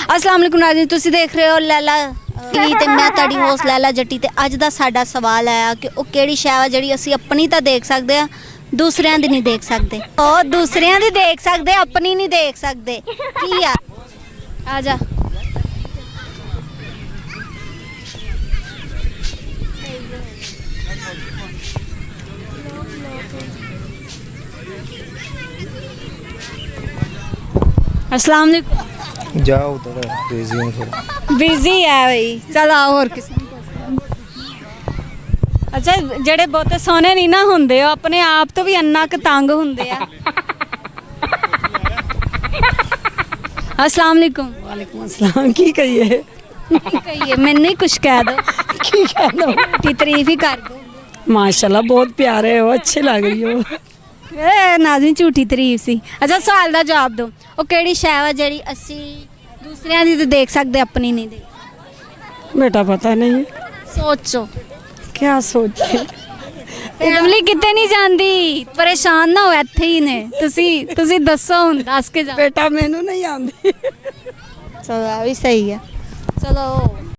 अस्सलाम वालेकुम नाज़रीन, तुसी देख रहे हो लैला टीवी ते मैं तुहाडी होस्ट लैला जट्टी ते अज दा साडा सवाल है कि ਉਹ ਕਿਹੜੀ ਸ਼ੈ ਆ ਜਿਹੜੀ ਅਸੀਂ ਆਪਣੀ ਤਾਂ ਦੇਖ ਸਕਦੇ ਆ ਦੂਸਰਿਆਂ ਦੀ ਨਹੀਂ ਦੇਖ ਸਕਦੇ। ਉਹ ਦੂਸਰਿਆਂ ਦੀ ਦੇਖ ਸਕਦੇ ਆਪਣੀ ਨਹੀਂ ਦੇਖ ਸਕਦੇ। ਕੀ ਆ ਆ ਜਾ अस्सलाम वालेकुम। जाओ उधर बिजी हूँ थोड़ा। बिजी है भाई, चल आओ और किसी अच्छा ਜਿਹੜੇ ਬਹੁਤੇ ਸੋਹਣੇ ਨਹੀਂ ਨਾ ਹੁੰਦੇ ਉਹ ਆਪਣੇ ਆਪ ਤੋਂ ਵੀ ਇੰਨਾ ਕੁ ਤੰਗ ਹੁੰਦੇ ਆ। अस्सलाम वालेकुम। वालेकुम अस्सलाम। की कहिए ਕੀ ਕਹੀਏ ਮੈਨੂੰ ਹੀ ਕੁਛ ਕਹਿ ਦੋ की कहना की तारीफ ही कर दो। माशाल्लाह बहुत प्यारे हो, अच्छे लग रही हो। ਇਹ ਨਾਜ਼ਰੀਨ ਝੂਠੀ ਤਾਰੀਫ ਸੀ। ਅੱਛਾ ਸਵਾਲ ਦਾ ਜਵਾਬ ਦਿਓ, ਉਹ ਕਿਹੜੀ ਸ਼ੈ ਵਾ ਜਿਹੜੀ ਅਸੀਂ ਦੂਸਰਿਆਂ ਦੀ ਤਾਂ ਦੇਖ ਸਕਦੇ ਆਪਣੀ ਨਹੀਂ ਦੇਖ। बेटा पता नहीं ਸੋਚੋ क्या सोचे। ਫੈਮਿਲੀ ਕਿਤੇ ਨਹੀਂ ਜਾਂਦੀ, ਪਰੇਸ਼ਾਨ ਨਾ ਹੋ ਇੱਥੇ ਹੀ ਨੇ। ਤੁਸੀਂ ਦੱਸੋ ਹੁਣ ਦੱਸ ਕੇ ਜਾਓ। बेटा मैनू नहीं आंदी। ਚਲੋ ਆ ਵੀ ਸਹੀ ਹੈ। ਚਲੋ